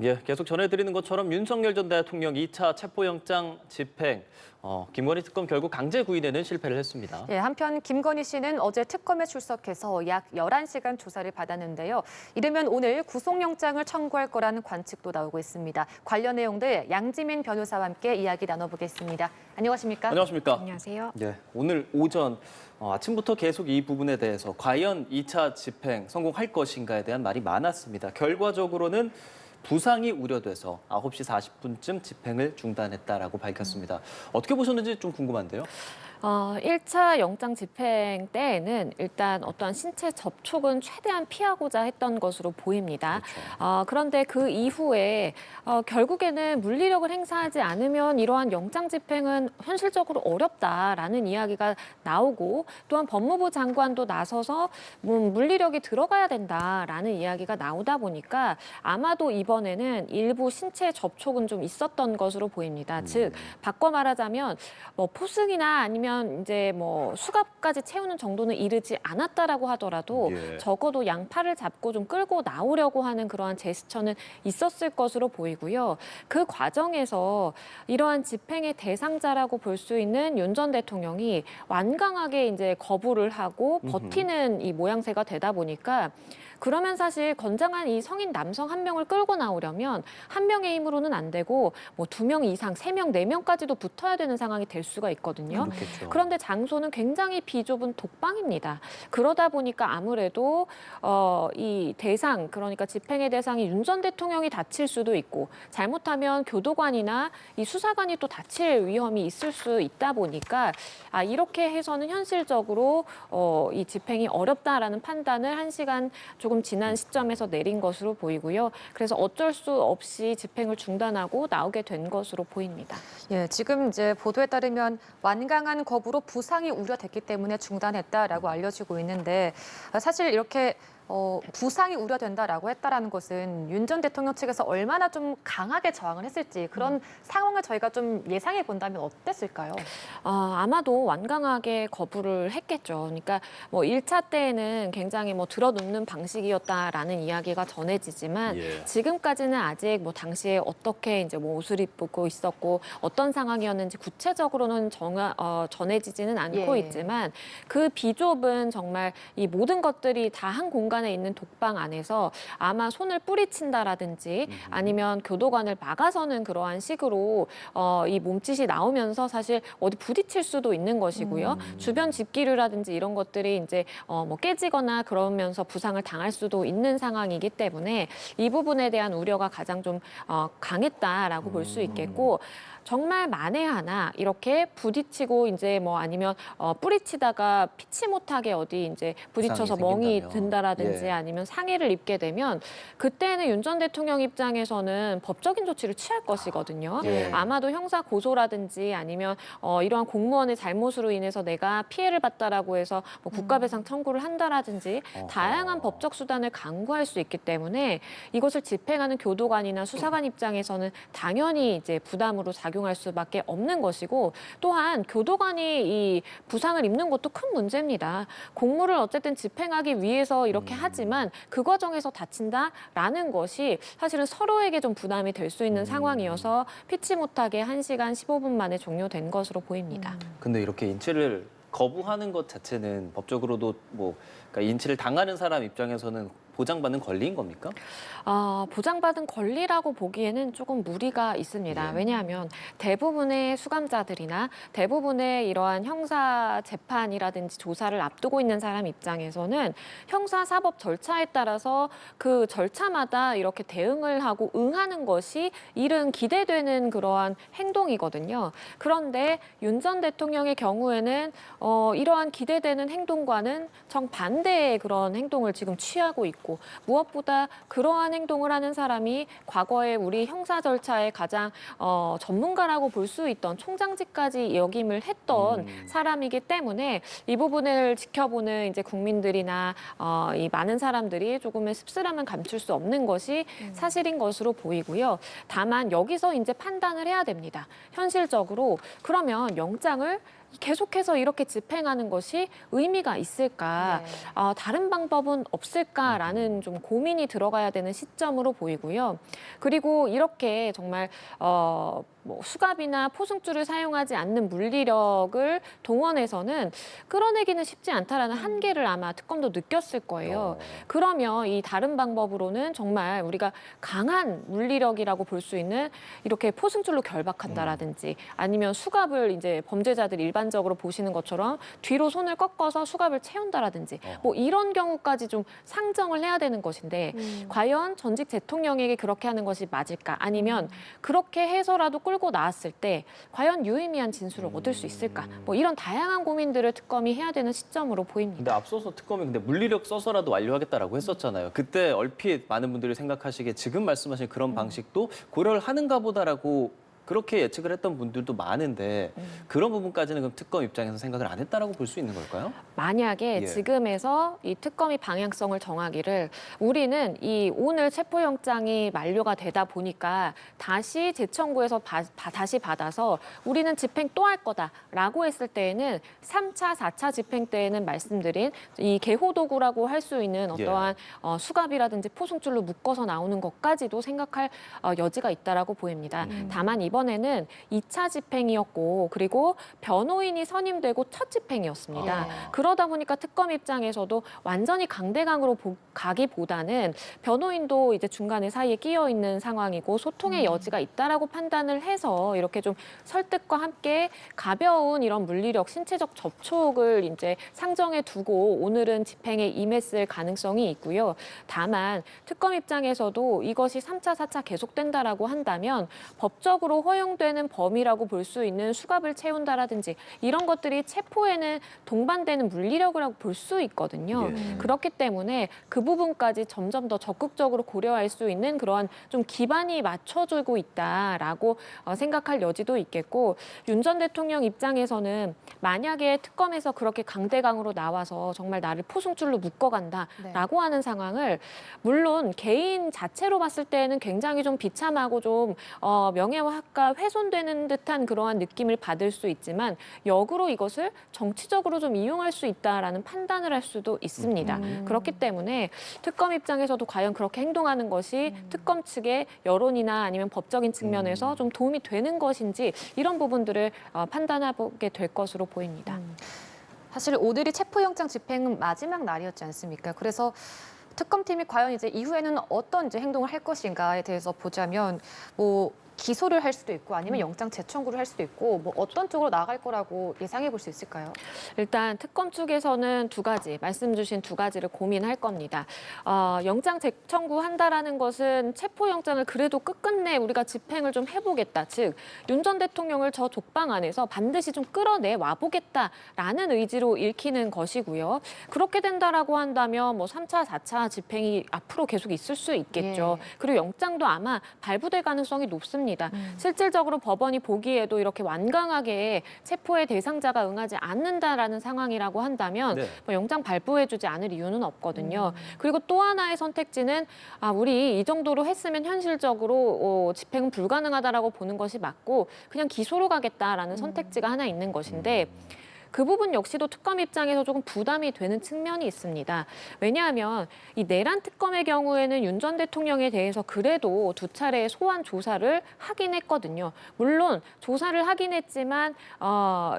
예, 계속 전해드리는 것처럼 윤석열 전 대통령 2차 체포영장 집행, 김건희 특검 결국 강제 구인에는 실패를 했습니다. 예, 한편 김건희 씨는 어제 특검에 출석해서 약 11시간 조사를 받았는데요. 이르면 오늘 구속영장을 청구할 거라는 관측도 나오고 있습니다. 관련 내용들 양지민 변호사와 함께 이야기 나눠보겠습니다. 안녕하십니까? 안녕하십니까? 안녕하세요. 예, 오늘 오전 아침부터 계속 이 부분에 대해서 과연 2차 집행 성공할 것인가에 대한 말이 많았습니다. 결과적으로는 부상이 우려돼서 9시 40분쯤 집행을 중단했다라고 밝혔습니다. 어떻게 보셨는지 좀 궁금한데요. 1차 영장 집행 때에는 일단 어떠한 신체 접촉은 최대한 피하고자 했던 것으로 보입니다. 그렇죠. 그런데 그 이후에 결국에는 물리력을 행사하지 않으면 이러한 영장 집행은 현실적으로 어렵다라는 이야기가 나오고 또한 법무부 장관도 나서서 물리력이 들어가야 된다라는 이야기가 나오다 보니까 아마도 이번에는 일부 신체 접촉은 좀 있었던 것으로 보입니다. 즉 바꿔 말하자면 뭐 포승이나 아니면 이제 뭐 수갑까지 채우는 정도는 이르지 않았다라고 하더라도 예. 적어도 양팔을 잡고 좀 끌고 나오려고 하는 그러한 제스처는 있었을 것으로 보이고요. 그 과정에서 이러한 집행의 대상자라고 볼 수 있는 윤 전 대통령이 완강하게 이제 거부를 하고 버티는 이 모양새가 되다 보니까 그러면 사실 건장한 이 성인 남성 한 명을 끌고 나오려면 한 명의 힘으로는 안 되고 뭐 2명 이상, 3명, 4명까지도 붙어야 되는 상황이 될 수가 있거든요. 그렇겠죠. 그런데 장소는 굉장히 비좁은 독방입니다. 그러다 보니까 아무래도 이 대상, 그러니까 집행의 대상이 윤 전 대통령이 다칠 수도 있고 잘못하면 교도관이나 이 수사관이 또 다칠 위험이 있을 수 있다 보니까 이렇게 해서는 현실적으로 이 집행이 어렵다라는 판단을 1시간 조금 지난 시점에서 내린 것으로 보이고요. 그래서 어쩔 수 없이 집행을 중단하고 나오게 된 것으로 보입니다. 예, 지금 이제 보도에 따르면 완강한 거부로 부상이 우려됐기 때문에 중단했다라고 알려지고 있는데 사실 이렇게 부상이 우려된다라고 했다라는 것은 윤 전 대통령 측에서 얼마나 좀 강하게 저항을 했을지 그런 상황을 저희가 좀 예상해 본다면 어땠을까요? 아마도 완강하게 거부를 했겠죠. 그러니까 뭐 1차 때에는 굉장히 뭐 들어눕는 방식이었다라는 이야기가 전해지지만 예. 지금까지는 아직 뭐 당시에 어떻게 이제 뭐 옷을 입고 있었고 어떤 상황이었는지 구체적으로는 전해지지는 않고 예. 있지만 그 비좁은 정말 이 모든 것들이 다 한 공간에 있는 독방 안에서 아마 손을 뿌리친다라든지 아니면 교도관을 막아서는 그러한 식으로 이 몸짓이 나오면서 사실 어디 부딪힐 수도 있는 것이고요. 주변 집기류라든지 이런 것들이 이제 뭐 깨지거나 그러면서 부상을 당할 수도 있는 상황이기 때문에 이 부분에 대한 우려가 가장 좀 강했다라고 볼 수 있겠고 정말 만에 하나 이렇게 부딪히고 이제 뭐 아니면 뿌리치다가 피치 못하게 어디 이제 부딪혀서 부상이 멍이 생긴다면. 든다라든지 예. 아니면 상해를 입게 되면 그때는 윤 전 대통령 입장에서는 법적인 조치를 취할 것이거든요. 예. 아마도 형사 고소라든지 아니면 이러한 공무원의 잘못으로 인해서 내가 피해를 봤다라고 해서 뭐 국가배상 청구를 한다라든지 다양한 법적 수단을 강구할 수 있기 때문에 이것을 집행하는 교도관이나 수사관 입장에서는 당연히 이제 부담으로 작용할 수밖에 없는 것이고 또한 교도관이 이 부상을 입는 것도 큰 문제입니다. 공무를 어쨌든 집행하기 위해서 이렇게 하지만 그 과정에서 다친다라는 것이 사실은 서로에게 좀 부담이 될 수 있는 상황이어서 피치 못하게 1시간 15분 만에 종료된 것으로 보입니다. 근데 이렇게 인치를 거부하는 것 자체는 법적으로도 뭐 그러니까 인치를 당하는 사람 입장에서는 보장받는 권리인 겁니까? 보장받은 권리라고 보기에는 조금 무리가 있습니다. 예. 왜냐하면 대부분의 수감자들이나 대부분의 이러한 형사 재판이라든지 조사를 앞두고 있는 사람 입장에서는 형사사법 절차에 따라서 그 절차마다 이렇게 대응을 하고 응하는 것이 이른 기대되는 그러한 행동이거든요. 그런데 윤 전 대통령의 경우에는 이러한 기대되는 행동과는 정반대의 그런 행동을 지금 취하고 있고 무엇보다 그러한 행동을 하는 사람이 과거에 우리 형사 절차의 가장 전문가라고 볼 수 있던 총장직까지 역임을 했던 사람이기 때문에 이 부분을 지켜보는 이제 국민들이나 이 많은 사람들이 조금의 씁쓸함은 감출 수 없는 것이 사실인 것으로 보이고요. 다만 여기서 이제 판단을 해야 됩니다. 현실적으로 그러면 영장을 계속해서 이렇게 집행하는 것이 의미가 있을까? 네. 다른 방법은 없을까라는 좀 고민이 들어가야 되는 시점으로 보이고요. 그리고 이렇게 정말 뭐 수갑이나 포승줄을 사용하지 않는 물리력을 동원해서는 끌어내기는 쉽지 않다라는 한계를 아마 특검도 느꼈을 거예요. 그러면 이 다른 방법으로는 정말 우리가 강한 물리력이라고 볼 수 있는 이렇게 포승줄로 결박한다라든지 아니면 수갑을 이제 범죄자들이 일반적으로 보시는 것처럼 뒤로 손을 꺾어서 수갑을 채운다라든지 뭐 이런 경우까지 좀 상정을 해야 되는 것인데 과연 전직 대통령에게 그렇게 하는 것이 맞을까? 아니면 그렇게 해서라도 끌고 나왔을 때 과연 유의미한 진술을 얻을 수 있을까? 뭐 이런 다양한 고민들을 특검이 해야 되는 시점으로 보입니다. 근데 앞서서 특검이 근데 물리력 써서라도 완료하겠다라고 했었잖아요. 그때 얼핏 많은 분들이 생각하시기에 지금 말씀하신 그런 방식도 고려를 하는가 보다라고 그렇게 예측을 했던 분들도 많은데 그런 부분까지는 그럼 특검 입장에서 생각을 안 했다라고 볼 수 있는 걸까요? 만약에 예. 지금에서 이 특검이 방향성을 정하기를 우리는 이 오늘 체포영장이 만료가 되다 보니까 다시 재청구해서 다시 받아서 우리는 집행 또 할 거다라고 했을 때에는 3차, 4차 집행 때에는 말씀드린 이 개호도구라고 할 수 있는 어떠한 수갑이라든지 포승줄로 묶어서 나오는 것까지도 생각할 여지가 있다라고 보입니다. 다만 이번에는 2차 집행이었고 그리고 변호인이 선임되고 첫 집행이었습니다. 그러다 보니까 특검 입장에서도 완전히 강대강으로 가기보다는 변호인도 이제 중간에 사이에 끼어 있는 상황이고 소통의 여지가 있다라고 판단을 해서 이렇게 좀 설득과 함께 가벼운 이런 물리력, 신체적 접촉을 이제 상정해 두고 오늘은 집행에 임했을 가능성이 있고요. 다만 특검 입장에서도 이것이 3차, 4차 계속된다라고 한다면 법적으로 허용되는 범위라고 볼 수 있는 수갑을 채운다라든지 이런 것들이 체포에는 동반되는 물리력이라고 볼 수 있거든요. 그렇기 때문에 그 부분까지 점점 더 적극적으로 고려할 수 있는 그러한 좀 기반이 맞춰주고 있다라고 생각할 여지도 있겠고 윤 전 대통령 입장에서는 만약에 특검에서 그렇게 강대강으로 나와서 정말 나를 포승줄로 묶어간다라고 하는 상황을 물론 개인 자체로 봤을 때는 굉장히 좀 비참하고 좀 명예와 학가 훼손되는 듯한 그러한 느낌을 받을 수 있지만 역으로 이것을 정치적으로 좀 이용할 수 있다라는 판단을 할 수도 있습니다. 그렇기 때문에 특검 입장에서도 과연 그렇게 행동하는 것이 특검 측의 여론이나 아니면 법적인 측면에서 좀 도움이 되는 것인지 이런 부분들을 판단해보게 될 것으로 보입니다. 사실 오늘이 체포영장 집행 마지막 날이었지 않습니까? 그래서 특검팀이 과연 이제 이후에는 어떤 이제 행동을 할 것인가에 대해서 보자면 뭐 기소를 할 수도 있고 아니면 영장 재청구를 할 수도 있고 뭐 어떤 쪽으로 나갈 거라고 예상해 볼 수 있을까요? 일단 특검 측에서는 두 가지, 말씀 주신 두 가지를 고민할 겁니다. 영장 재청구한다라는 것은 체포영장을 그래도 끝끝내 우리가 집행을 좀 해보겠다. 즉, 윤 전 대통령을 저 족방 안에서 반드시 좀 끌어내 와보겠다라는 의지로 읽히는 것이고요. 그렇게 된다라고 한다면 뭐 3차, 4차 집행이 앞으로 계속 있을 수 있겠죠. 그리고 영장도 아마 발부될 가능성이 높습니다. 실질적으로 법원이 보기에도 이렇게 완강하게 체포의 대상자가 응하지 않는다라는 상황이라고 한다면 뭐 영장 발부해주지 않을 이유는 없거든요. 그리고 또 하나의 선택지는 우리 이 정도로 했으면 현실적으로 집행은 불가능하다라고 보는 것이 맞고 그냥 기소로 가겠다라는 선택지가 하나 있는 것인데 그 부분 역시도 특검 입장에서 조금 부담이 되는 측면이 있습니다. 왜냐하면 이 내란 특검의 경우에는 윤 전 대통령에 대해서 그래도 두 차례 소환 조사를 하긴 했거든요. 물론 조사를 하긴 했지만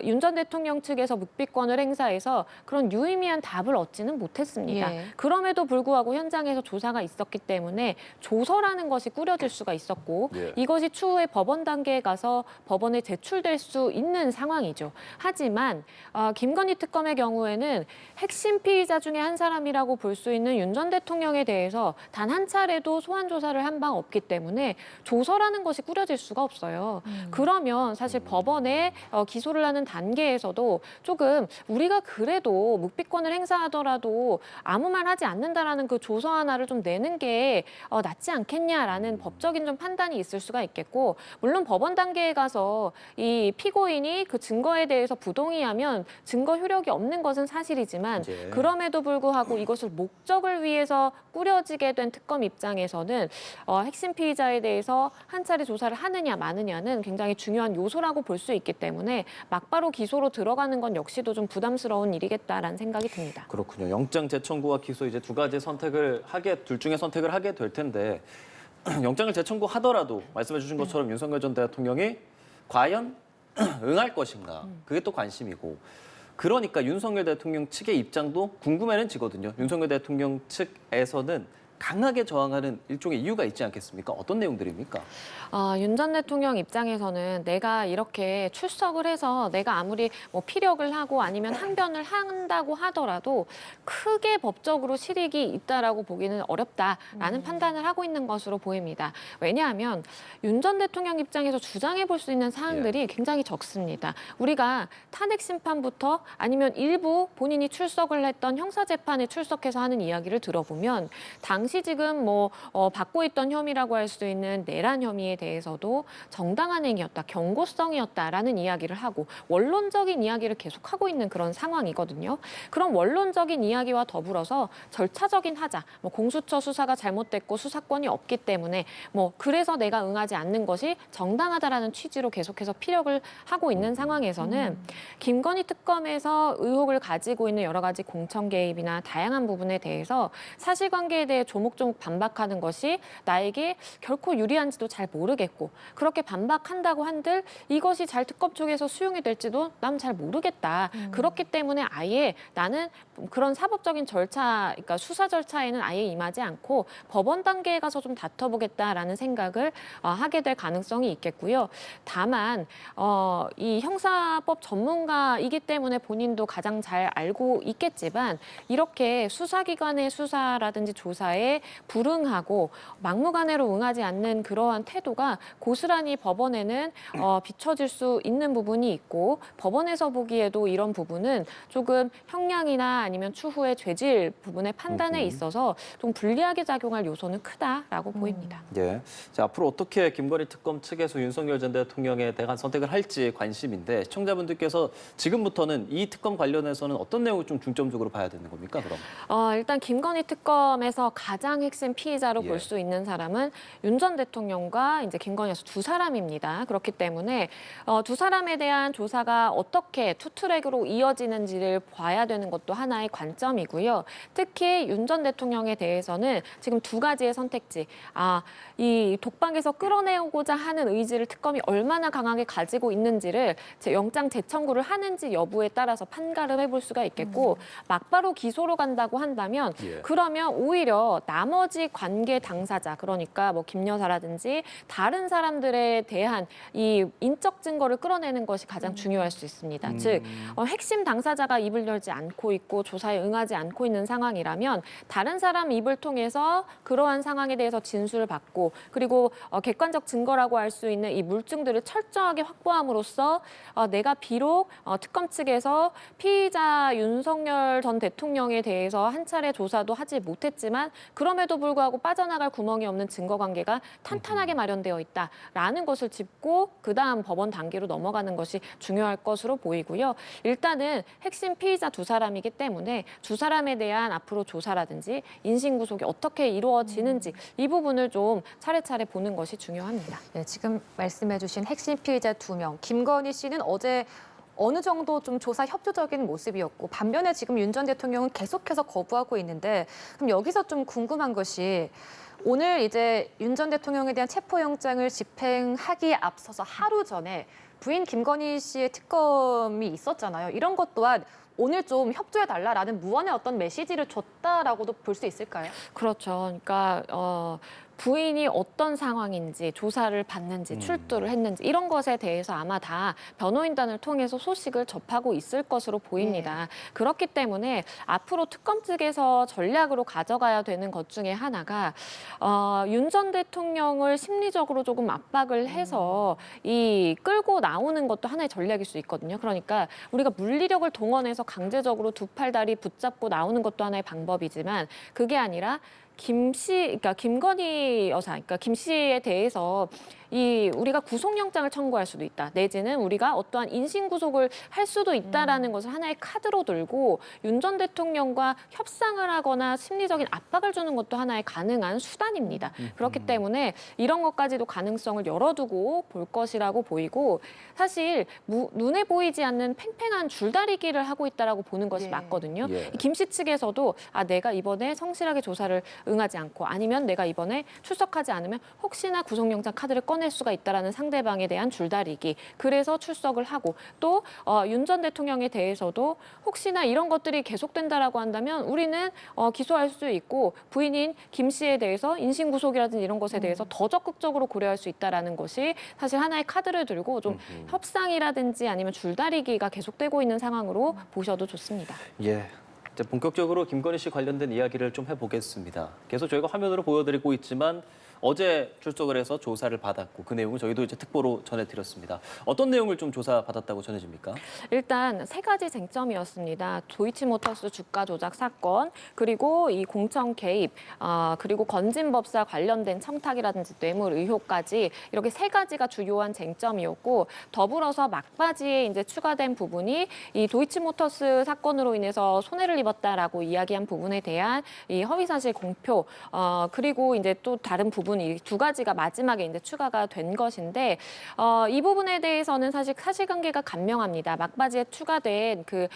윤 전 대통령 측에서 묵비권을 행사해서 그런 유의미한 답을 얻지는 못했습니다. 그럼에도 불구하고 현장에서 조사가 있었기 때문에 조서라는 것이 꾸려질 수가 있었고 이것이 추후에 법원 단계에 가서 법원에 제출될 수 있는 상황이죠. 하지만 김건희 특검의 경우에는 핵심 피의자 중에 한 사람이라고 볼 수 있는 윤 전 대통령에 대해서 단 한 차례도 소환 조사를 한 바 없기 때문에 조서라는 것이 꾸려질 수가 없어요. 그러면 사실 법원에 기소를 하는 단계에서도 조금 우리가 그래도 묵비권을 행사하더라도 아무 말 하지 않는다라는 그 조서 하나를 좀 내는 게 낫지 않겠냐라는 법적인 좀 판단이 있을 수가 있겠고 물론 법원 단계에 가서 이 피고인이 그 증거에 대해서 부동의하면 물론 증거 효력이 없는 것은 사실이지만 예. 그럼에도 불구하고 이것을 목적을 위해서 꾸려지게 된 특검 입장에서는 핵심 피의자에 대해서 한 차례 조사를 하느냐 마느냐는 굉장히 중요한 요소라고 볼 수 있기 때문에 막바로 기소로 들어가는 건 역시도 좀 부담스러운 일이겠다라는 생각이 듭니다. 그렇군요. 영장 재청구와 기소 이제 두 가지 둘 중에 선택을 하게 될 텐데 영장을 재청구하더라도 말씀해 주신 것처럼 윤석열 전 대통령이 과연 응할 것인가? 그게 또 관심이고. 그러니까 윤석열 대통령 측의 입장도 궁금해지거든요. 윤석열 대통령 측에서는 강하게 저항하는 일종의 이유가 있지 않겠습니까? 어떤 내용들입니까? 윤 전 대통령 입장에서는 내가 이렇게 출석을 해서 내가 아무리 뭐 피력을 하고 아니면 항변을 한다고 하더라도 크게 법적으로 실익이 있다라고 보기는 어렵다라는 판단을 하고 있는 것으로 보입니다. 왜냐하면 윤 전 대통령 입장에서 주장해 볼 수 있는 사항들이 굉장히 적습니다. 우리가 탄핵 심판부터 아니면 일부 본인이 출석을 했던 형사재판에 출석해서 하는 이야기를 들어보면 당시 지금 받고 있던 혐의라고 할 수 있는 내란 혐의에 대해서도 정당한 행위였다, 경고성이었다라는 이야기를 하고 원론적인 이야기를 계속하고 있는 그런 상황이거든요. 그런 원론적인 이야기와 더불어서 절차적인 하자, 공수처 수사가 잘못됐고 수사권이 없기 때문에 그래서 내가 응하지 않는 것이 정당하다라는 취지로 계속해서 피력을 하고 있는 상황에서는 김건희 특검에서 의혹을 가지고 있는 여러 가지 공천 개입이나 다양한 부분에 대해서 사실관계에 대해 조목조목 반박하는 것이 나에게 결코 유리한지도 잘 모르겠고 그렇게 반박한다고 한들 이것이 잘 특검 쪽에서 수용이 될지도 난 잘 모르겠다. 그렇기 때문에 아예 나는 그런 사법적인 절차, 그러니까 수사 절차에는 아예 임하지 않고 법원 단계에 가서 좀 다퉈보겠다라는 생각을 하게 될 가능성이 있겠고요. 다만 이 형사법 전문가이기 때문에 본인도 가장 잘 알고 있겠지만 이렇게 수사기관의 수사라든지 조사에 불응하고 막무가내로 응하지 않는 그러한 태도가 고스란히 법원에는 비춰질 수 있는 부분이 있고 법원에서 보기에도 이런 부분은 조금 형량이나 아니면 추후의 죄질 부분의 판단에 있어서 좀 불리하게 작용할 요소는 크다라고 보입니다. 예. 자, 앞으로 어떻게 김건희 특검 측에서 윤석열 전 대통령에 대한 선택을 할지 관심인데 시청자분들께서 지금부터는 이 특검 관련해서는 어떤 내용을 좀 중점적으로 봐야 되는 겁니까, 그럼? 일단 김건희 특검에서 가장 핵심 피의자로 예. 볼 수 있는 사람은 윤 전 대통령과 이제 김건희 여사 두 사람입니다. 그렇기 때문에 두 사람에 대한 조사가 어떻게 투트랙으로 이어지는지를 봐야 되는 것도 하나의 관점이고요. 특히 윤 전 대통령에 대해서는 지금 두 가지의 선택지, 이 독방에서 끌어내고자 하는 의지를 특검이 얼마나 강하게 가지고 있는지를 영장 재청구를 하는지 여부에 따라서 판가를 해볼 수가 있겠고 막바로 기소로 간다고 한다면 예. 그러면 오히려 나머지 관계 당사자, 그러니까 김 여사라든지 다른 사람들에 대한 이 인적 증거를 끌어내는 것이 가장 중요할 수 있습니다. 즉 핵심 당사자가 입을 열지 않고 있고 조사에 응하지 않고 있는 상황이라면 다른 사람 입을 통해서 그러한 상황에 대해서 진술을 받고 그리고 객관적 증거라고 할 수 있는 이 물증들을 철저하게 확보함으로써 내가 비록 특검 측에서 피의자 윤석열 전 대통령에 대해서 한 차례 조사도 하지 못했지만 그럼에도 불구하고 빠져나갈 구멍이 없는 증거관계가 탄탄하게 마련되어 있다라는 것을 짚고 그다음 법원 단계로 넘어가는 것이 중요할 것으로 보이고요. 일단은 핵심 피의자 두 사람이기 때문에 두 사람에 대한 앞으로 조사라든지 인신구속이 어떻게 이루어지는지 이 부분을 좀 차례차례 보는 것이 중요합니다. 네, 지금 말씀해주신 핵심 피의자 2명, 김건희 씨는 어제 어느 정도 좀 조사 협조적인 모습이었고 반면에 지금 윤 전 대통령은 계속해서 거부하고 있는데 그럼 여기서 좀 궁금한 것이 오늘 이제 윤 전 대통령에 대한 체포영장을 집행하기에 앞서서 하루 전에 부인 김건희 씨의 특검이 있었잖아요. 이런 것 또한 오늘 좀 협조해달라라는 무언의 어떤 메시지를 줬다라고도 볼 수 있을까요? 그렇죠. 그러니까 부인이 어떤 상황인지 조사를 받는지 출두를 했는지 이런 것에 대해서 아마 다 변호인단을 통해서 소식을 접하고 있을 것으로 보입니다. 그렇기 때문에 앞으로 특검 측에서 전략으로 가져가야 되는 것 중에 하나가 윤 전 대통령을 심리적으로 조금 압박을 해서 이 끌고 나오는 것도 하나의 전략일 수 있거든요. 그러니까 우리가 물리력을 동원해서 강제적으로 두 팔 다리 붙잡고 나오는 것도 하나의 방법이지만 그게 아니라 그러니까 김건희 여사, 그러니까 김 씨에 대해서 우리가 구속영장을 청구할 수도 있다. 내지는 우리가 어떠한 인신구속을 할 수도 있다라는 것을 하나의 카드로 들고 윤 전 대통령과 협상을 하거나 심리적인 압박을 주는 것도 하나의 가능한 수단입니다. 그렇기 때문에 이런 것까지도 가능성을 열어두고 볼 것이라고 보이고 사실 눈에 보이지 않는 팽팽한 줄다리기를 하고 있다라고 보는 것이 맞거든요. 김 씨 측에서도 내가 이번에 성실하게 조사를 응하지 않고 아니면 내가 이번에 출석하지 않으면 혹시나 구속영장 카드를 꺼낼 수가 있다라는 상대방에 대한 줄다리기. 그래서 출석을 하고 또 윤 전 대통령에 대해서도 혹시나 이런 것들이 계속된다라고 한다면 우리는 기소할 수 있고 부인인 김 씨에 대해서 인신구속이라든지 이런 것에 대해서 더 적극적으로 고려할 수 있다라는 것이 사실 하나의 카드를 들고 좀 협상이라든지 아니면 줄다리기가 계속되고 있는 상황으로 보셔도 좋습니다. 예. 이제 본격적으로 김건희 씨 관련된 이야기를 좀 해보겠습니다. 계속 저희가 화면으로 보여드리고 있지만 어제 출석을 해서 조사를 받았고 그 내용을 저희도 이제 특보로 전해드렸습니다. 어떤 내용을 좀 조사받았다고 전해집니까? 일단 세 가지 쟁점이었습니다. 도이치모터스 주가 조작 사건, 그리고 이 공청 개입, 그리고 건진법사 관련된 청탁이라든지 뇌물 의혹까지 이렇게 세 가지가 주요한 쟁점이었고 더불어서 막바지에 이제 추가된 부분이 이 도이치모터스 사건으로 인해서 손해를 입었다라고 이야기한 부분에 대한 이 허위사실 공표, 그리고 이제 또 다른 부분 이 두 가지가 마지막에 이제 추가가 된 것인데 이 부분에 대해서는 사실 사실관계가 간명합니다. 막바지에 추가된 그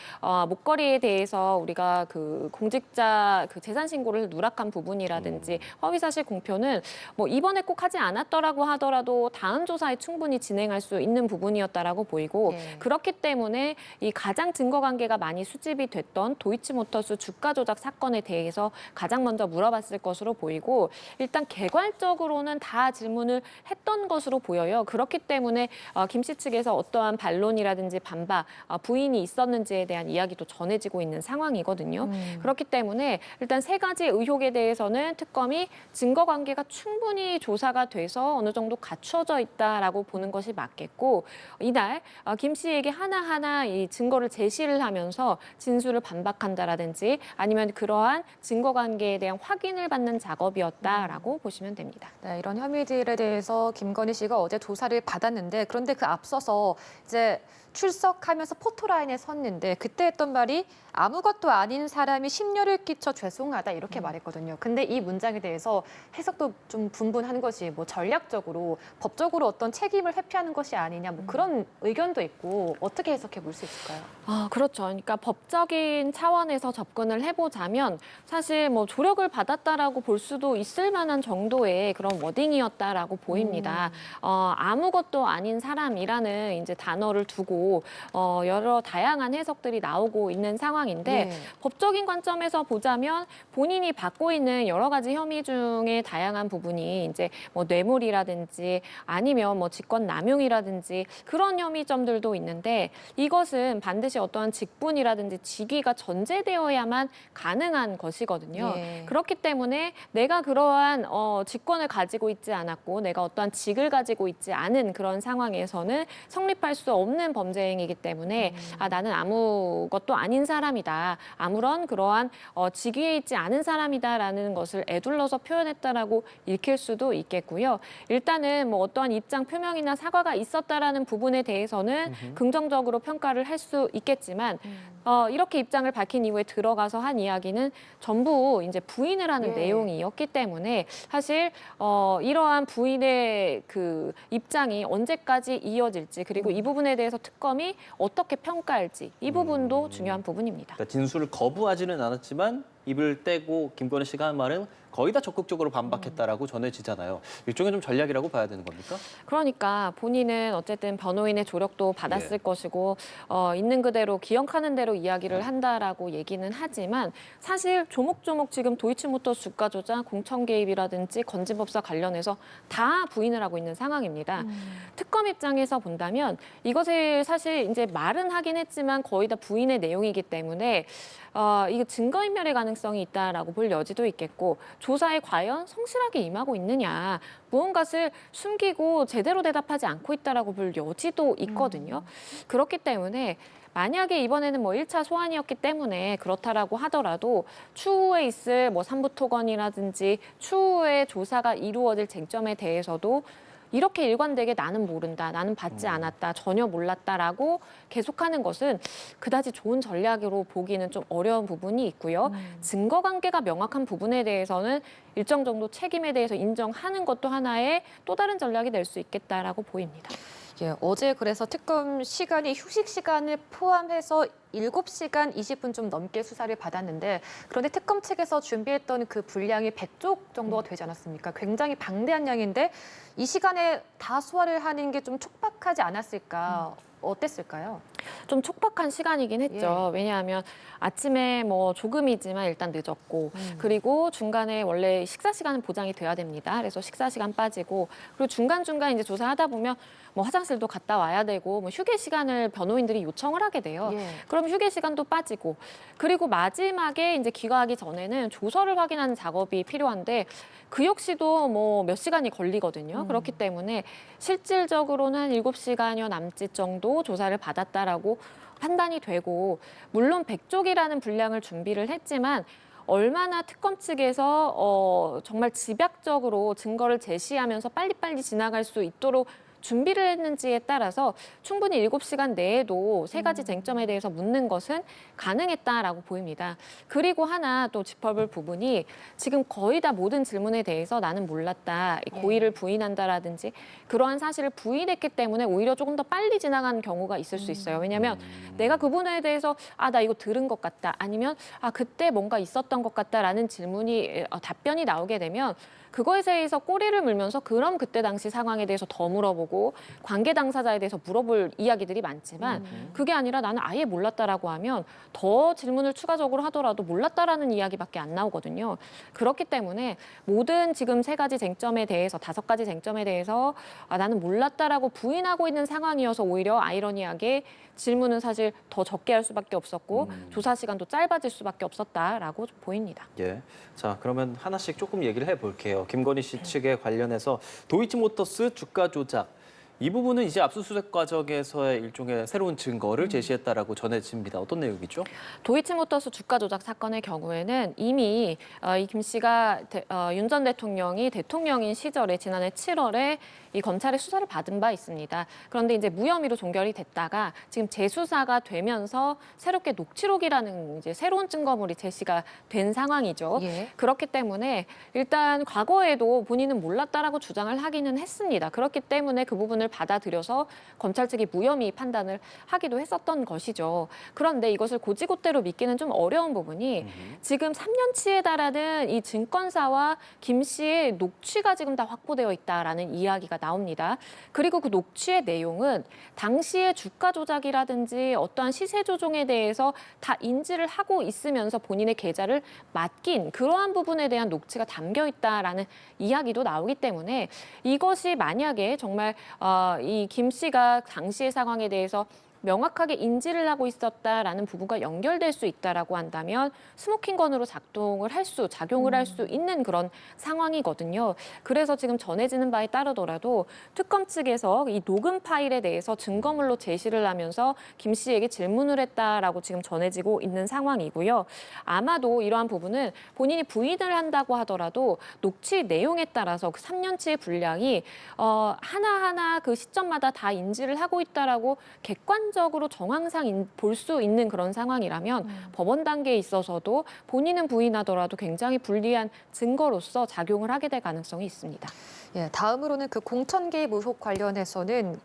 목걸이에 대해서 우리가 그 공직자 그 재산 신고를 누락한 부분이라든지 허위사실 공표는 뭐 이번에 꼭 하지 않았더라고 하더라도 다음 조사에 충분히 진행할 수 있는 부분이었다라고 보이고 그렇기 때문에 이 가장 증거관계가 많이 수집이 됐던 도이치모터스 주가 조작 사건에 대해서 가장 먼저 물어봤을 것으로 보이고 일단 개괄적으로는 다 질문을 했던 것으로 보여요. 그렇기 때문에 김 씨 측에서 어떠한 반론이라든지 반박, 부인이 있었는지에 대한 이야기도 전해지고 있는 상황이거든요. 그렇기 때문에 일단 세 가지 의혹에 대해서는 특검이 증거관계가 충분히 조사가 돼서 어느 정도 갖춰져 있다라고 보는 것이 맞겠고 이날 김 씨에게 하나하나 이 증거를 제시를 하면서 진술을 반박한다라든지 아니면 그러한 증거관계에 대한 확인을 받는 작업이었다라고 보시면 됩니다. 네, 이런 혐의들에 대해서 김건희 씨가 어제 조사를 받았는데 그런데 그 앞서서 이제 출석하면서 포토라인에 섰는데 그때 했던 말이 아무것도 아닌 사람이 심려를 끼쳐 죄송하다 이렇게 말했거든요. 근데 이 문장에 대해서 해석도 좀 분분한 것이 뭐 전략적으로 법적으로 어떤 책임을 회피하는 것이 아니냐 뭐 그런 의견도 있고 어떻게 해석해 볼 수 있을까요? 그렇죠. 그러니까 법적인 차원에서 접근을 해보자면 사실 뭐 조력을 받았다라고 볼 수도 있을 만한 정도의 그런 워딩이었다라고 보입니다. 아무것도 아닌 사람이라는 이제 단어를 두고 여러 다양한 해석들이 나오고 있는 상황인데 법적인 관점에서 보자면 본인이 받고 있는 여러 가지 혐의 중에 다양한 부분이 이제 뭐 뇌물이라든지 아니면 뭐 직권 남용이라든지 그런 혐의점들도 있는데 이것은 반드시 어떠한 직분이라든지 직위가 전제되어야만 가능한 것이거든요. 그렇기 때문에 내가 그러한 직권을 가지고 있지 않았고 내가 어떠한 직을 가지고 있지 않은 그런 상황에서는 성립할 수 없는 범죄행위이기 때문에 나는 아무것도 아닌 사람이다. 아무런 그러한 직위에 있지 않은 사람이다라는 것을 에둘러서 표현했다라고 읽힐 수도 있겠고요. 일단은 뭐 어떠한 입장 표명이나 사과가 있었다라는 부분에 대해서는 긍정적으로 평가를 할 수 있겠지만 이렇게 입장을 밝힌 이후에 들어가서 한 이야기는 전부 이제 부인을 하는 내용이었기 때문에 사실 이러한 부인의 그 입장이 언제까지 이어질지 그리고 이 부분에 대해서 특검이 어떻게 평가할지 이 부분도 중요한 부분입니다. 그러니까 진술을 거부하지는 않았지만 입을 떼고 김건희 씨가 한 말은 거의 다 적극적으로 반박했다라고 전해지잖아요. 일종의 좀 전략이라고 봐야 되는 겁니까? 그러니까 본인은 어쨌든 변호인의 조력도 받았을 것이고 있는 그대로 기억하는 대로 이야기를 한다라고 얘기는 하지만 사실 조목조목 지금 도이치모터스 주가 조작, 공청 개입이라든지 건진법사 관련해서 다 부인을 하고 있는 상황입니다. 특검 입장에서 본다면 이것을 사실 이제 말은 하긴 했지만 거의 다 부인의 내용이기 때문에 이게 증거인멸의 가능성이 있다라고 볼 여지도 있겠고 조사에 과연 성실하게 임하고 있느냐 무언가를 숨기고 제대로 대답하지 않고 있다라고 볼 여지도 있거든요. 그렇기 때문에 만약에 이번에는 뭐 1차 소환이었기 때문에 그렇다라고 하더라도 추후에 있을 뭐 삼부토건이라든지 추후에 조사가 이루어질 쟁점에 대해서도 이렇게 일관되게 나는 모른다, 나는 받지 않았다, 전혀 몰랐다라고 계속하는 것은 그다지 좋은 전략으로 보기는 좀 어려운 부분이 있고요. 증거 관계가 명확한 부분에 대해서는 일정 정도 책임에 대해서 인정하는 것도 하나의 또 다른 전략이 될 수 있겠다라고 보입니다. 예, 어제 그래서 특검 시간이 휴식 시간을 포함해서 7시간 20분 좀 넘게 수사를 받았는데 그런데 특검 측에서 준비했던 그 분량이 100쪽 정도가 되지 않았습니까? 굉장히 방대한 양인데 이 시간에 다 소화를 하는 게 좀 촉박하지 않았을까? 어땠을까요? 좀 촉박한 시간이긴 했죠. 왜냐하면 아침에 뭐 조금이지만 일단 늦었고 그리고 중간에 원래 식사 시간은 보장이 돼야 됩니다. 그래서 식사 시간 빠지고 그리고 중간중간 이제 조사하다 보면 뭐 화장실도 갔다 와야 되고 뭐 휴게 시간을 변호인들이 요청을 하게 돼요. 그럼 휴게 시간도 빠지고 그리고 마지막에 이제 귀가하기 전에는 조서를 확인하는 작업이 필요한데 그 역시도 뭐 몇 시간이 걸리거든요. 그렇기 때문에 실질적으로는 한 7시간여 남짓 정도 조사를 받았다라고 판단이 되고 물론 100쪽이라는 분량을 준비를 했지만 얼마나 특검 측에서 정말 집약적으로 증거를 제시하면서 빨리빨리 지나갈 수 있도록 준비를 했는지에 따라서 충분히 7시간 내에도 세 가지 쟁점에 대해서 묻는 것은 가능했다라고 보입니다. 그리고 하나 또 짚어볼 부분이 지금 거의 다 모든 질문에 대해서 나는 몰랐다, 고의를 부인한다라든지 그러한 사실을 부인했기 때문에 오히려 조금 더 빨리 지나간 경우가 있을 수 있어요. 왜냐하면 내가 그 부분에 대해서 나 이거 들은 것 같다, 아니면 그때 뭔가 있었던 것 같다라는 질문이 답변이 나오게 되면 그거에 대해서 꼬리를 물면서 그럼 그때 당시 상황에 대해서 더 물어보고 관계 당사자에 대해서 물어볼 이야기들이 많지만 그게 아니라 나는 아예 몰랐다라고 하면 더 질문을 추가적으로 하더라도 몰랐다라는 이야기밖에 안 나오거든요. 그렇기 때문에 모든 지금 세 가지 쟁점에 대해서 5가지 쟁점에 대해서 나는 몰랐다라고 부인하고 있는 상황이어서 오히려 아이러니하게 질문은 사실 더 적게 할 수밖에 없었고 조사 시간도 짧아질 수밖에 없었다라고 보입니다. 예. 자, 그러면 하나씩 조금 얘기를 해볼게요. 김건희 씨 측에 관련해서 도이치모터스 주가 조작. 이 부분은 이제 압수수색 과정에서의 일종의 새로운 증거를 제시했다라고 전해집니다. 어떤 내용이죠? 도이치모터스 주가 조작 사건의 경우에는 이미 이 김 씨가 윤 전 대통령이 대통령인 시절에 지난해 7월에 이 검찰의 수사를 받은 바 있습니다. 그런데 이제 무혐의로 종결이 됐다가 지금 재수사가 되면서 새롭게 녹취록이라는 이제 새로운 증거물이 제시가 된 상황이죠. 그렇기 때문에 일단 과거에도 본인은 몰랐다라고 주장을 하기는 했습니다. 그렇기 때문에 그 부분을 받아들여서 검찰 측이 무혐의 판단을 하기도 했었던 것이죠. 그런데 이것을 곧이곧대로 믿기는 좀 어려운 부분이 지금 3년치에 달하는 이 증권사와 김 씨의 녹취가 지금 다 확보되어 있다라는 이야기가 나옵니다. 그리고 그 녹취의 내용은 당시의 주가 조작이라든지 어떠한 시세 조종에 대해서 다 인지를 하고 있으면서 본인의 계좌를 맡긴 그러한 부분에 대한 녹취가 담겨 있다라는 이야기도 나오기 때문에 이것이 만약에 정말 이 김 씨가 당시의 상황에 대해서 명확하게 인지를 하고 있었다라는 부분과 연결될 수 있다라고 한다면 스모킹건으로 작용을 할 수 있는 그런 상황이거든요. 그래서 지금 전해지는 바에 따르더라도 특검 측에서 이 녹음 파일에 대해서 증거물로 제시를 하면서 김 씨에게 질문을 했다라고 지금 전해지고 있는 상황이고요. 아마도 이러한 부분은 본인이 부인을 한다고 하더라도 녹취 내용에 따라서 그 3년치의 분량이 하나하나 그 시점마다 다 인지를 하고 있다라고 객관적으로 정황상 볼 수 있는 그런 상황이라면 법원 단계에 있어서도 본인은 부인하더라도 굉장히 불리한 증거로서 작용을 하게 될 가능성이 있습니다. 예, 다음으로는 그 공천 개입 의혹 관련해서는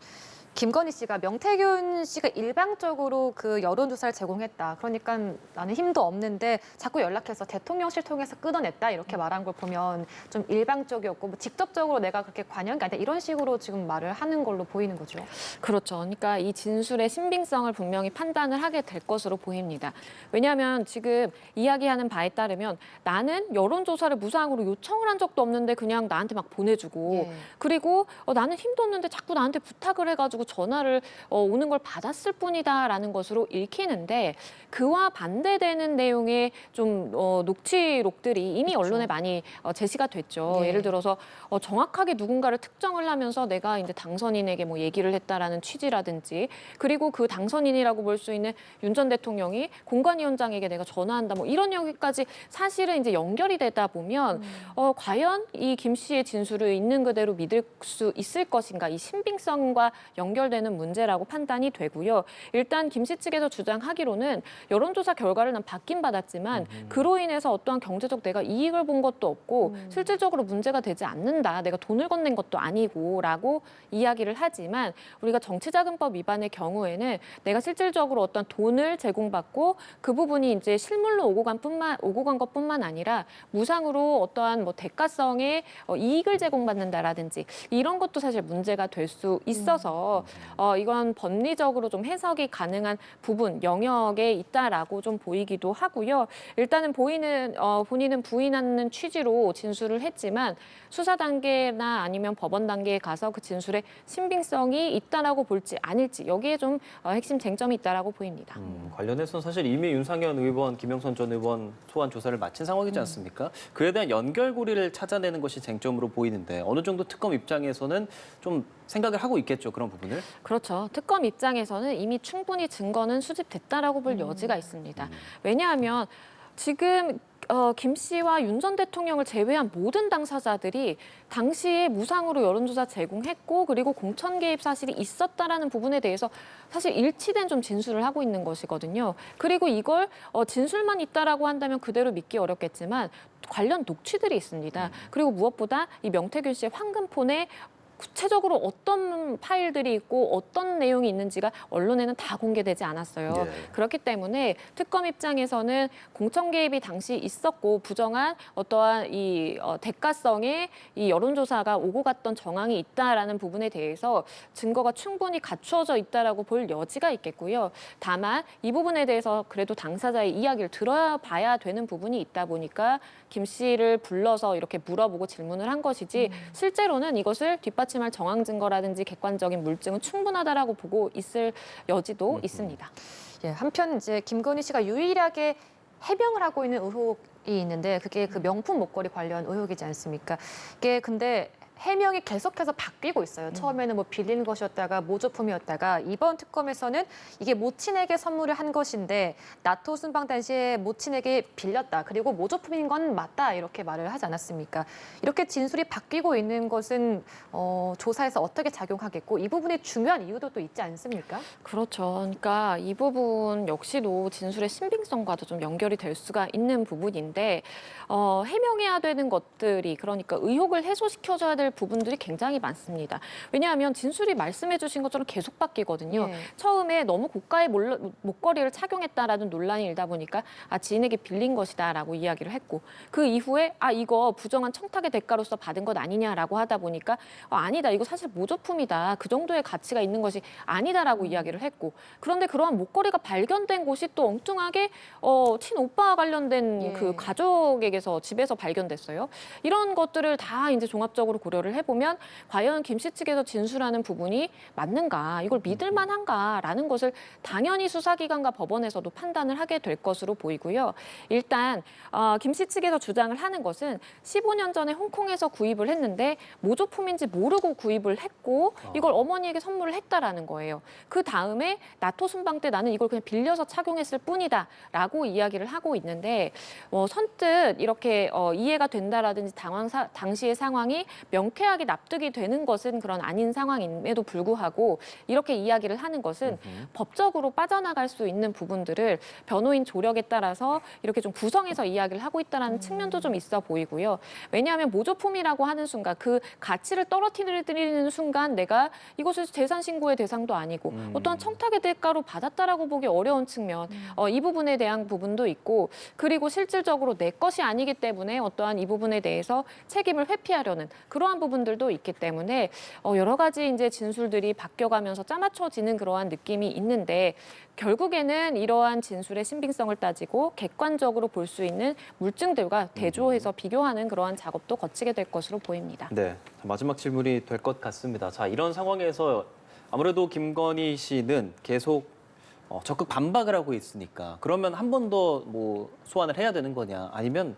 김건희 씨가 명태균 씨가 일방적으로 그 여론조사를 제공했다. 그러니까 나는 힘도 없는데 자꾸 연락해서 대통령실 통해서 끊어냈다. 이렇게 말한 걸 보면 좀 일방적이었고 뭐 직접적으로 내가 그렇게 관여한 게 아니다. 이런 식으로 지금 말을 하는 걸로 보이는 거죠. 그렇죠. 그러니까 이 진술의 신빙성을 분명히 판단을 하게 될 것으로 보입니다. 왜냐하면 지금 이야기하는 바에 따르면 나는 여론조사를 무상으로 요청을 한 적도 없는데 그냥 나한테 막 보내주고 그리고 나는 힘도 없는데 자꾸 나한테 부탁을 해가지고 가지고 전화를 오는 걸 받았을 뿐이다라는 것으로 읽히는데 그와 반대되는 내용의 좀 녹취록들이 이미 그렇죠. 언론에 많이 제시가 됐죠. 예. 예를 들어서 정확하게 누군가를 특정을 하면서 내가 이제 당선인에게 뭐 얘기를 했다라는 취지라든지 그리고 그 당선인이라고 볼 수 있는 윤 전 대통령이 공관위원장에게 내가 전화한다 뭐 이런 여기까지 사실은 이제 연결이 되다 보면 과연 이 김 씨의 진술을 있는 그대로 믿을 수 있을 것인가 이 신빙성과 연결되는 문제라고 판단이 되고요. 일단 김 씨 측에서 주장하기로는 여론조사 결과를 난 받긴 받았지만 그로 인해서 어떠한 경제적 내가 이익을 본 것도 없고 실질적으로 문제가 되지 않는다. 내가 돈을 건넨 것도 아니고라고 이야기를 하지만 우리가 정치자금법 위반의 경우에는 내가 실질적으로 어떤 돈을 제공받고 그 부분이 이제 실물로 오고 간 것뿐만 아니라 무상으로 어떠한 뭐 대가성의 이익을 제공받는다라든지 이런 것도 사실 문제가 될 수 있어서 이건 법리적으로 좀 해석이 가능한 부분 영역에 있다라고 좀 보이기도 하고요. 일단은 본인은 부인하는 취지로 진술을 했지만 수사 단계나 아니면 법원 단계에 가서 그 진술의 신빙성이 있다라고 볼지 아닐지 여기에 좀 핵심 쟁점이 있다라고 보입니다. 관련해서는 사실 이미 윤상현 의원, 김영선 전 의원 소환 조사를 마친 상황이지 않습니까? 그에 대한 연결고리를 찾아내는 것이 쟁점으로 보이는데 어느 정도 특검 입장에서는 좀 생각을 하고 있겠죠, 그런 부분을? 그렇죠. 특검 입장에서는 이미 충분히 증거는 수집됐다라고 볼 여지가 있습니다. 왜냐하면 지금 김 씨와 윤 전 대통령을 제외한 모든 당사자들이 당시에 무상으로 여론조사 제공했고 그리고 공천 개입 사실이 있었다라는 부분에 대해서 사실 일치된 좀 진술을 하고 있는 것이거든요. 그리고 이걸 진술만 있다라고 한다면 그대로 믿기 어렵겠지만 관련 녹취들이 있습니다. 그리고 무엇보다 이 명태균 씨의 황금폰에 구체적으로 어떤 파일들이 있고 어떤 내용이 있는지가 언론에는 다 공개되지 않았어요. 예. 그렇기 때문에 특검 입장에서는 공천 개입이 당시 있었고 부정한 어떠한 이 대가성의 이 여론조사가 오고 갔던 정황이 있다라는 부분에 대해서 증거가 충분히 갖추어져 있다라고 볼 여지가 있겠고요. 다만 이 부분에 대해서 그래도 당사자의 이야기를 들어봐야 되는 부분이 있다 보니까 김 씨를 불러서 이렇게 물어보고 질문을 한 것이지 실제로는 이것을 뒷받침할 정황 증거라든지 객관적인 물증은 충분하다라고 보고 있을 여지도 있습니다. 예, 한편 이제 김건희 씨가 유일하게 해명을 하고 있는 의혹이 있는데 그게 그 명품 목걸이 관련 의혹이지 않습니까? 이게 근데 해명이 계속해서 바뀌고 있어요. 처음에는 뭐 빌린 것이었다가 모조품이었다가 이번 특검에서는 이게 모친에게 선물을 한 것인데 나토 순방 당시에 모친에게 빌렸다. 그리고 모조품인 건 맞다. 이렇게 말을 하지 않았습니까? 이렇게 진술이 바뀌고 있는 것은 조사에서 어떻게 작용하겠고 이 부분이 중요한 이유도 또 있지 않습니까? 그렇죠. 그러니까 이 부분 역시도 진술의 신빙성과도 좀 연결이 될 수가 있는 부분인데 해명해야 되는 것들이 그러니까 의혹을 해소시켜줘야 될 부분들이 굉장히 많습니다. 왜냐하면 진술이 말씀해 주신 것처럼 계속 바뀌거든요. 예. 처음에 너무 고가의 목걸이를 착용했다라는 논란이 일다 보니까 지인에게 빌린 것이다라고 이야기를 했고 그 이후에 이거 부정한 청탁의 대가로서 받은 것 아니냐라고 하다 보니까 아니다. 이거 사실 모조품이다. 그 정도의 가치가 있는 것이 아니다라고 이야기를 했고 그런데 그러한 목걸이가 발견된 곳이 또 엉뚱하게 친오빠와 관련된 예. 그 가족에게서 집에서 발견됐어요. 이런 것들을 다 이제 종합적으로 고려를 해보면 과연 김 씨 측에서 진술하는 부분이 맞는가, 이걸 믿을 만한가라는 것을 당연히 수사기관과 법원에서도 판단을 하게 될 것으로 보이고요. 일단 김 씨 측에서 주장을 하는 것은 15년 전에 홍콩에서 구입을 했는데 모조품인지 모르고 구입을 했고 이걸 어머니에게 선물을 했다라는 거예요. 그 다음에 나토 순방 때 나는 이걸 그냥 빌려서 착용했을 뿐이다라고 이야기를 하고 있는데 선뜻 이렇게 이해가 된다라든지 당시의 상황이 명쾌하게 납득이 되는 것은 그런 아닌 상황임에도 불구하고 이렇게 이야기를 하는 것은 법적으로 빠져나갈 수 있는 부분들을 변호인 조력에 따라서 이렇게 좀 구성해서 이야기를 하고 있다는 측면도 좀 있어 보이고요. 왜냐하면 모조품이라고 하는 순간 그 가치를 떨어뜨리는 순간 내가 이것을 재산 신고의 대상도 아니고 어떠한 청탁의 대가로 받았다라고 보기 어려운 측면 이 부분에 대한 부분도 있고 그리고 실질적으로 내 것이 아니기 때문에 어떠한 이 부분에 대해서 책임을 회피하려는 그러한 부분들도 있기 때문에 여러 가지 이제 진술들이 바뀌어가면서 짜맞춰지는 그러한 느낌이 있는데 결국에는 이러한 진술의 신빙성을 따지고 객관적으로 볼 수 있는 물증들과 대조해서 비교하는 그러한 작업도 거치게 될 것으로 보입니다. 네, 마지막 질문이 될 것 같습니다. 자, 이런 상황에서 아무래도 김건희 씨는 계속 적극 반박을 하고 있으니까 그러면 한 번 더 뭐 소환을 해야 되는 거냐 아니면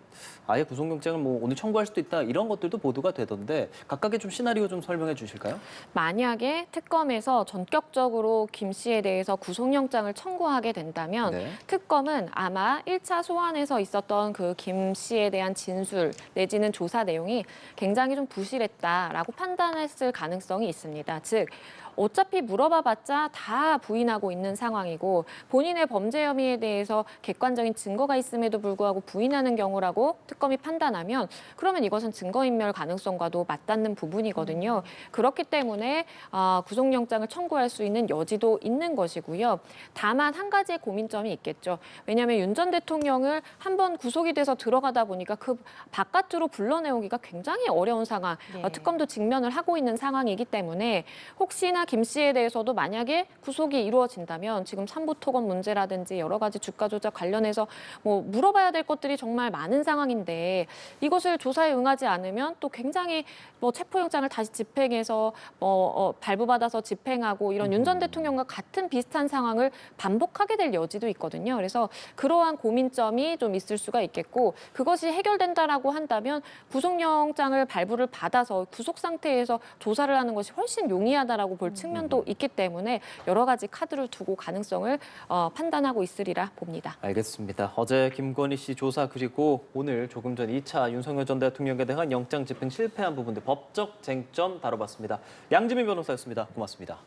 아예 구속영장을 뭐 오늘 청구할 수도 있다 이런 것들도 보도가 되던데 각각의 좀 시나리오 좀 설명해 주실까요? 만약에 특검에서 전격적으로 김 씨에 대해서 구속영장을 청구하게 된다면 네. 특검은 아마 1차 소환에서 있었던 그 김 씨에 대한 진술 내지는 조사 내용이 굉장히 좀 부실했다라고 판단했을 가능성이 있습니다. 즉 어차피 물어봐봤자 다 부인하고 있는 상황이고 본인의 범죄 혐의에 대해서 객관적인 증거가 있음에도 불구하고 부인하는 경우라고 특검이 판단하면 그러면 이것은 증거인멸 가능성과도 맞닿는 부분이거든요. 그렇기 때문에 구속영장을 청구할 수 있는 여지도 있는 것이고요. 다만 한 가지의 고민점이 있겠죠. 왜냐하면 윤 전 대통령을 한번 구속이 돼서 들어가다 보니까 그 바깥으로 불러내오기가 굉장히 어려운 상황, 예. 특검도 직면을 하고 있는 상황이기 때문에 혹시나 김 씨에 대해서도 만약에 구속이 이루어진다면 지금 삼부토건 문제라든지 여러 가지 주가 조작 관련해서 뭐 물어봐야 될 것들이 정말 많은 상황인데 이것을 조사에 응하지 않으면 또 굉장히 뭐 체포영장을 다시 집행해서 발부받아서 집행하고 이런 윤 전 대통령과 같은 비슷한 상황을 반복하게 될 여지도 있거든요. 그래서 그러한 고민점이 좀 있을 수가 있겠고 그것이 해결된다라고 한다면 구속영장을 발부를 받아서 구속 상태에서 조사를 하는 것이 훨씬 용이하다라고 볼 측면도 있기 때문에 여러 가지 카드를 두고 가능성을 판단하고 있으리라 봅니다. 알겠습니다. 어제 김건희 씨 조사 그리고 오늘 조금 전 2차 윤석열 전 대통령에 대한 영장 집행 실패한 부분들 법적 쟁점 다뤄봤습니다. 양지민 변호사였습니다. 고맙습니다.